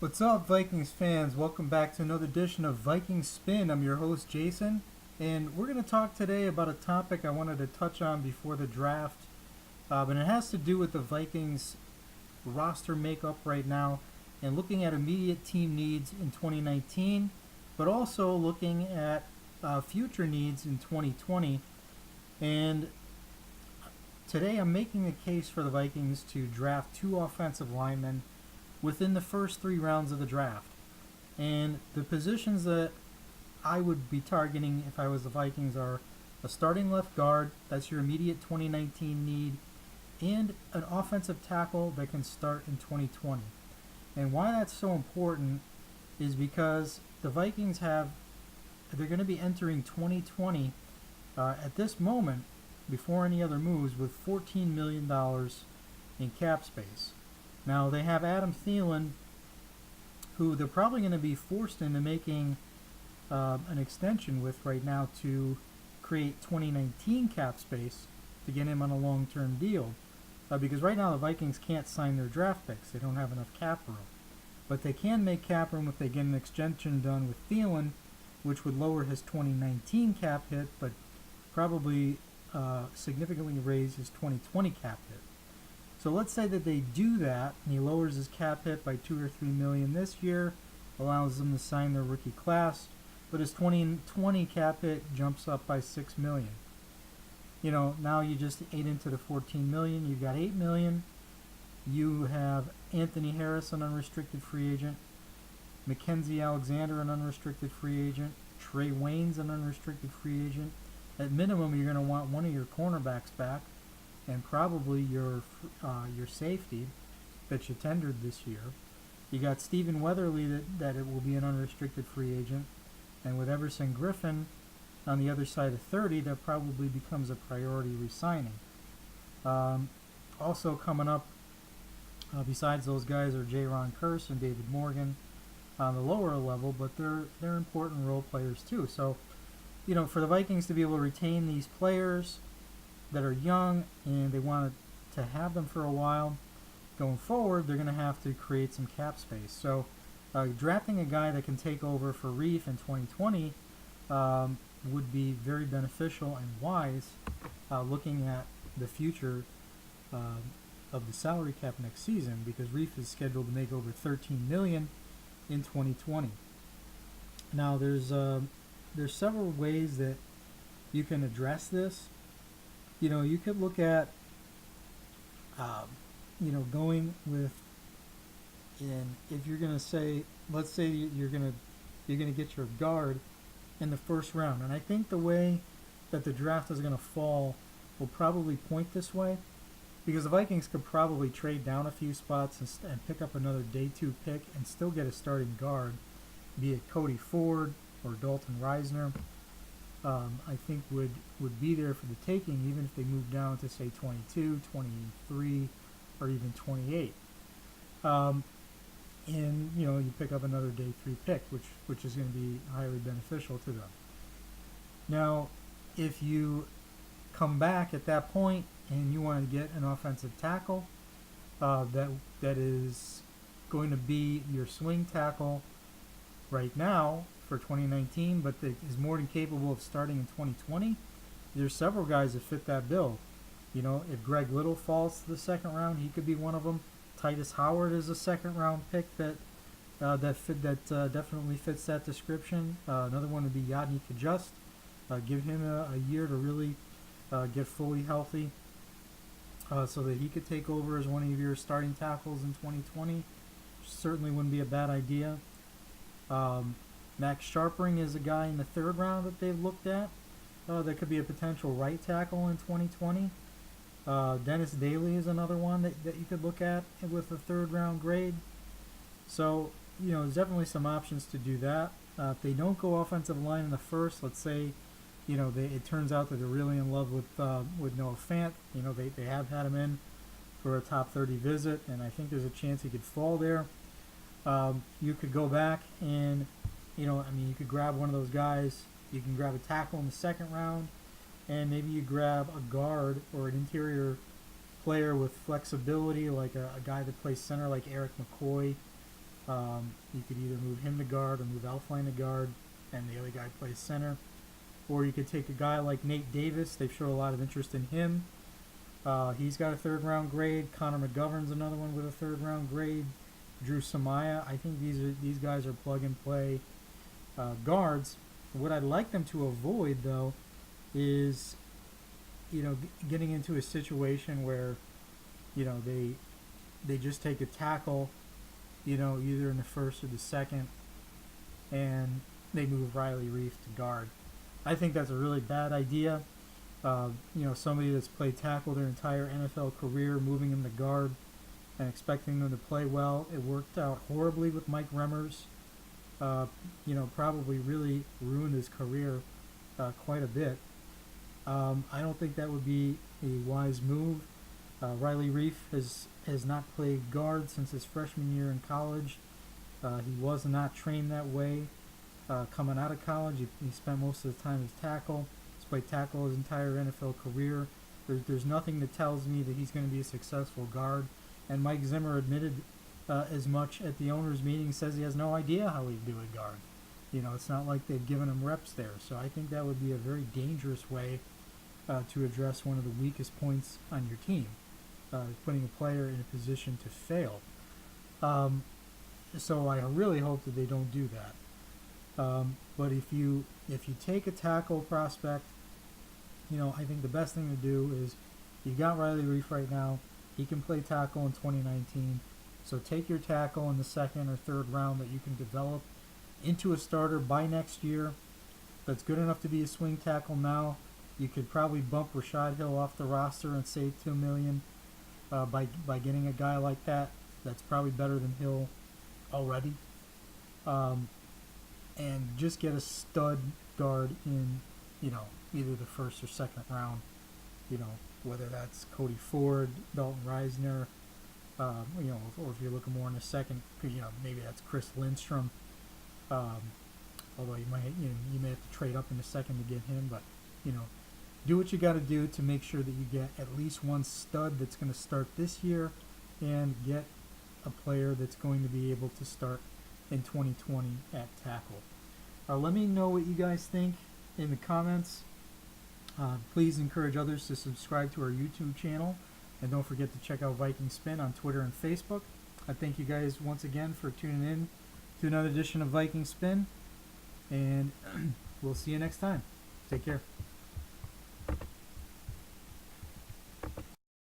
What's up, Vikings fans? Welcome back to another edition of Vikings Spin. I'm your host, Jason, and we're going to talk today about a topic I wanted to touch on before the draft, and it has to do with the Vikings roster makeup right now and looking at immediate team needs in 2019, but also looking at future needs in 2020. And today I'm making a case for the Vikings to draft two offensive linemen within the first 3 rounds of the draft. And the positions that I would be targeting if I was the Vikings are a starting left guard, that's your immediate 2019 need, and an offensive tackle that can start in 2020. And why that's so important is because the Vikings they're going to be entering 2020 at this moment, before any other moves, with $14 million in cap space. Now, they have Adam Thielen, who they're probably going to be forced into making an extension with right now to create 2019 cap space to get him on a long-term deal. Because right now the Vikings can't sign their draft picks. They don't have enough cap room. But they can make cap room if they get an extension done with Thielen, which would lower his 2019 cap hit, but probably significantly raise his 2020 cap hit. So let's say that they do that, and he lowers his cap hit by 2 or 3 million this year, allows them to sign their rookie class, but his 2020 cap hit jumps up by 6 million. Now you just ate into the 14 million. You've got 8 million. You have Anthony Harris, an unrestricted free agent, Mackenzie Alexander, an unrestricted free agent, Trey Waynes, an unrestricted free agent. At minimum, you're going to want one of your cornerbacks back, and probably your safety that you tendered this year. You got Stephen Weatherly that it will be an unrestricted free agent, and with Everson Griffin on the other side of 30, that probably becomes a priority re-signing. Also coming up, besides those guys, are Jaron Kearse and David Morgan on the lower level, but they're important role players too. So, for the Vikings to be able to retain these players that are young and they want to have them for a while going forward, they're going to have to create some cap space. So drafting a guy that can take over for Reef in 2020 would be very beneficial and wise, looking at the future of the salary cap next season, because Reef is scheduled to make over $13 million in 2020. Now there's several ways that you can address this. You could look at, going with, and if you're going to say, let's say you're going to get your guard in the first round. And I think the way that the draft is going to fall will probably point this way, because the Vikings could probably trade down a few spots and pick up another day 2 pick and still get a starting guard, be it Cody Ford or Dalton Reisner. I think would be there for the taking, even if they move down to say 22, 23, or even 28. And you pick up another day 3 pick, which is going to be highly beneficial to them. Now, if you come back at that point and you want to get an offensive tackle that is going to be your swing tackle right now for 2019, but that is more than capable of starting in 2020, there's several guys that fit that bill. If Greg Little falls to the second round, he could be one of them. Titus Howard is a second round pick that definitely fits that description. Another one would be Yadni Kajust. Give him a year to really get fully healthy, so that he could take over as one of your starting tackles in 2020. Certainly wouldn't be a bad idea. Max Sharpring is a guy in the 3rd round that they've looked at that could be a potential right tackle in 2020. Dennis Daly is another one that you could look at with a 3rd round grade. So, there's definitely some options to do that. If they don't go offensive line in the first, let's say, it turns out that they're really in love with Noah Fant. They have had him in for a top 30 visit, and I think there's a chance he could fall there. You could go back and, you could grab one of those guys. You can grab a tackle in the 2nd round, and maybe you grab a guard or an interior player with flexibility, like a guy that plays center like Eric McCoy, You could either move him to guard or move Elfline to guard, and the other guy plays center. Or you could take a guy like Nate Davis. They've shown a lot of interest in him. He's got a third-round grade. Connor McGovern's another one with a third-round grade. Drew Samaya. I think these guys are plug-and-play guards. What I'd like them to avoid, though, is getting into a situation where they just take a tackle, either in the first or the second, and they move Riley Reef to guard. I think that's a really bad idea. Somebody that's played tackle their entire NFL career, moving him to guard and expecting them to play well. It worked out horribly with Mike Remmers. Probably really ruined his career quite a bit. I don't think that would be a wise move. Riley Reef has not played guard since his freshman year in college. He was not trained that way coming out of college. He spent most of the time as tackle. He's played tackle his entire NFL career. There's nothing that tells me that he's going to be a successful guard. And Mike Zimmer admitted as much at the owners' meeting. Says he has no idea how he'd do a guard. It's not like they've given him reps there. So I think that would be a very dangerous way to address one of the weakest points on your team, putting a player in a position to fail. So I really hope that they don't do that. But if you take a tackle prospect, I think the best thing to do is you got Riley Reef right now. He can play tackle in 2019. So take your tackle in the second or third round that you can develop into a starter by next year. That's good enough to be a swing tackle now. You could probably bump Rashad Hill off the roster and save $2 million by getting a guy like that. That's probably better than Hill already. And just get a stud guard in, either the first or second round. Whether that's Cody Ford, Dalton Reisner, or if you're looking more in the second, maybe that's Chris Lindstrom. Although you may have to trade up in the second to get him, but do what you got to do to make sure that you get at least one stud that's going to start this year, and get a player that's going to be able to start in 2020 at tackle. Let me know what you guys think in the comments. Please encourage others to subscribe to our YouTube channel, and don't forget to check out Vikings Spin on Twitter and Facebook. I thank you guys once again for tuning in to another edition of Vikings Spin, and we'll see you next time. Take care.